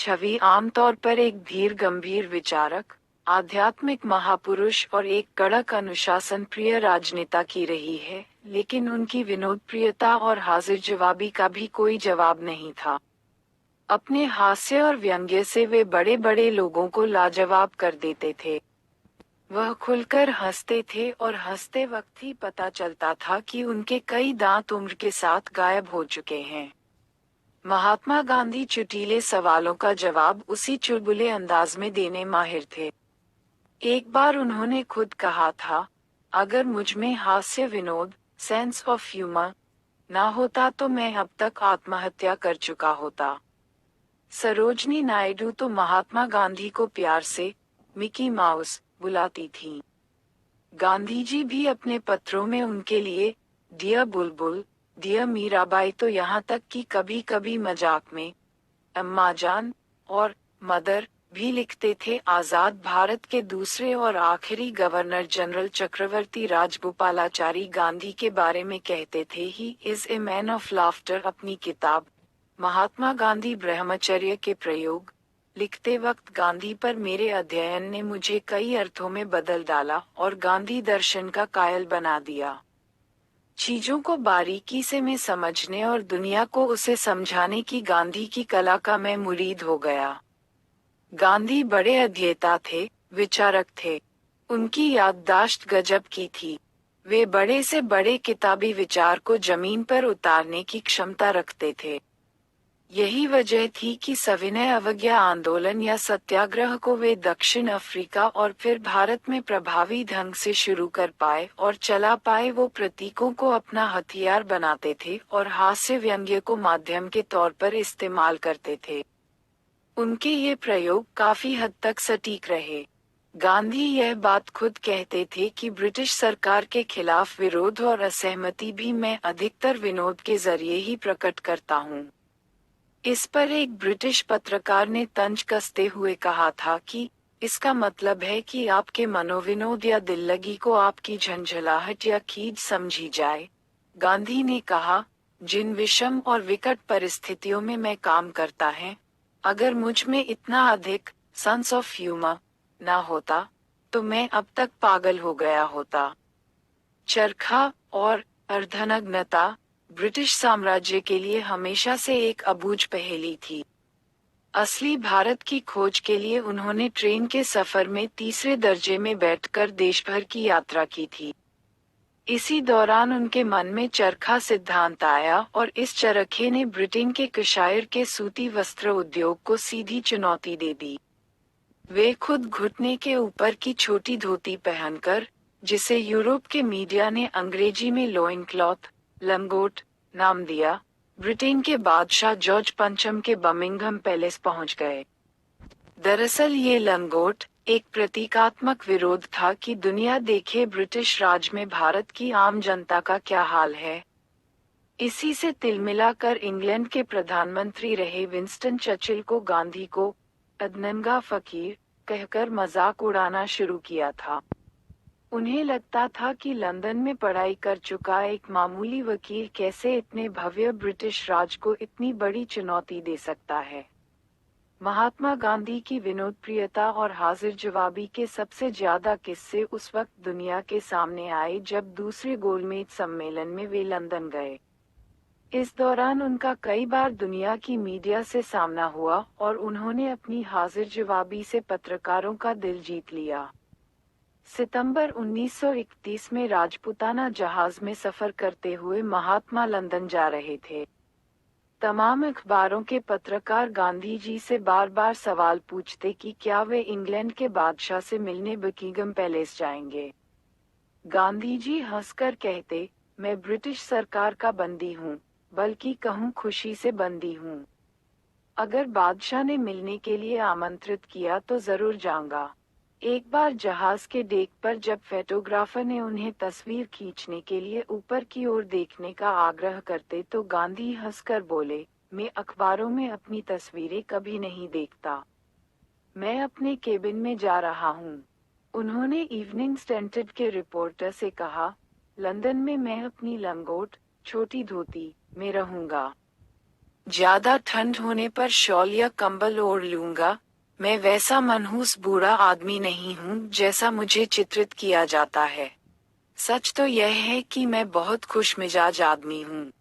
छवि आमतौर पर एक धीर गंभीर विचारक, आध्यात्मिक महापुरुष और एक कड़क अनुशासन प्रिय राजनेता की रही है, लेकिन उनकी विनोद प्रियता और हाजिर जवाबी का भी कोई जवाब नहीं था। अपने हास्य और व्यंग्य से वे बड़े बड़े लोगों को लाजवाब कर देते थे। वह खुलकर हंसते थे और हंसते वक्त ही पता चलता था कि उनके कई दांत उम्र के साथ गायब हो चुके हैं। महात्मा गांधी चुटीले सवालों का जवाब उसी चुलबुले अंदाज में देने माहिर थे। एक बार उन्होंने खुद कहा था, अगर मुझ में हास्य विनोद, सेंस ऑफ ह्यूमर ना होता तो मैं अब तक आत्महत्या कर चुका होता। सरोजनी नायडू तो महात्मा गांधी को प्यार से मिकी माउस बुलाती थीं। गांधी जी भी अपने पत्रों में उनके लिए डियर बुलबुल, डियर मीराबाई, तो यहाँ तक कि कभी कभी मजाक में अम्मा जान और मदर भी लिखते थे। आजाद भारत के दूसरे और आखिरी गवर्नर जनरल चक्रवर्ती राजगोपालाचारी गांधी के बारे में कहते थे, he is a man of laughter. अपनी किताब महात्मा गांधी ब्रह्मचर्य के प्रयोग लिखते वक्त गांधी पर मेरे अध्ययन ने मुझे कई अर्थों में बदल डाला और गांधी दर्शन का कायल बना दिया। चीजों को बारीकी से मैं समझने और दुनिया को उसे समझाने की गांधी की कला का मैं मुरीद हो गया। गांधी बड़े अध्येता थे, विचारक थे। उनकी याददाश्त गजब की थी। वे बड़े से बड़े किताबी विचार को जमीन पर उतारने की क्षमता रखते थे। यही वजह थी कि सविनय अवज्ञा आंदोलन या सत्याग्रह को वे दक्षिण अफ्रीका और फिर भारत में प्रभावी ढंग से शुरू कर पाए और चला पाए। वो प्रतीकों को अपना हथियार बनाते थे और हास्य व्यंग्य को माध्यम के तौर पर इस्तेमाल करते थे। उनके ये प्रयोग काफी हद तक सटीक रहे। गांधी यह बात खुद कहते थे कि ब्रिटिश सरकार के खिलाफ विरोध और असहमति भी मैं अधिकतर विनोद के जरिए ही प्रकट करता हूँ। इस पर एक ब्रिटिश पत्रकार ने तंज कसते हुए कहा था कि इसका मतलब है कि आपके मनोविनोद या दिल्लगी को आपकी झंझलाहट या खीज समझी जाए। गांधी ने कहा, जिन विषम और विकट परिस्थितियों में मैं काम करता है, अगर मुझ में इतना अधिक सेंस ऑफ ह्यूमर ना होता तो मैं अब तक पागल हो गया होता। चरखा और अर्धनग्नता ब्रिटिश साम्राज्य के लिए हमेशा से एक अबूझ पहेली थी। असली भारत की खोज के लिए उन्होंने ट्रेन के सफर में तीसरे दर्जे में बैठकर देश भर की यात्रा की थी। इसी दौरान उनके मन में चरखा सिद्धांत आया और इस चरखे ने ब्रिटेन के कशायर के सूती वस्त्र उद्योग को सीधी चुनौती दे दी। वे खुद घुटने के ऊपर की छोटी धोती पहनकर, जिसे यूरोप के मीडिया ने अंग्रेजी में लोइन क्लॉथ, लंगोट नाम दिया, ब्रिटेन के बादशाह जॉर्ज पंचम के बर्मिंघम पैलेस पहुंच गए। दरअसल ये लंगोट एक प्रतीकात्मक विरोध था कि दुनिया देखे ब्रिटिश राज में भारत की आम जनता का क्या हाल है। इसी से तिलमिलाकर इंग्लैंड के प्रधानमंत्री रहे विंस्टन चर्चिल को गांधी को अदनंगा फकीर कहकर मजाक उड़ाना शुरू किया था। उन्हें लगता था कि लंदन में पढ़ाई कर चुका एक मामूली वकील कैसे इतने भव्य ब्रिटिश राज को इतनी बड़ी चुनौती दे सकता है। महात्मा गांधी की विनोदप्रियता और हाजिर जवाबी के सबसे ज्यादा किस्से उस वक्त दुनिया के सामने आए जब दूसरे गोलमेज सम्मेलन में वे लंदन गए। इस दौरान उनका कई बार दुनिया की मीडिया से सामना हुआ और उन्होंने अपनी हाजिर जवाबी से पत्रकारों का दिल जीत लिया। सितंबर 1931 में राजपुताना जहाज में सफर करते हुए महात्मा लंदन जा रहे थे। तमाम अखबारों के पत्रकार गांधी जी से बार बार सवाल पूछते कि क्या वे इंग्लैंड के बादशाह से मिलने बकिंघम पैलेस जाएंगे। गांधी जी हंसकर कहते, मैं ब्रिटिश सरकार का बंदी हूँ, बल्कि कहूँ खुशी से बंदी हूँ। अगर बादशाह ने मिलने के लिए आमंत्रित किया तो जरूर जाऊंगा। एक बार जहाज के डेक पर जब फोटोग्राफर ने उन्हें तस्वीर खींचने के लिए ऊपर की ओर देखने का आग्रह करते तो गांधी हंसकर बोले, मैं अखबारों में अपनी तस्वीरें कभी नहीं देखता, मैं अपने केबिन में जा रहा हूँ। उन्होंने इवनिंग स्टैंडर्ड के रिपोर्टर से कहा, लंदन में मैं अपनी लंगोट, छोटी धोती में रहूंगा। ज्यादा ठंड होने पर शॉल या कंबल ओढ़ लूंगा। मैं वैसा मनहूस बूढ़ा आदमी नहीं हूँ जैसा मुझे चित्रित किया जाता है। सच तो यह है कि मैं बहुत खुशमिजाज आदमी हूँ।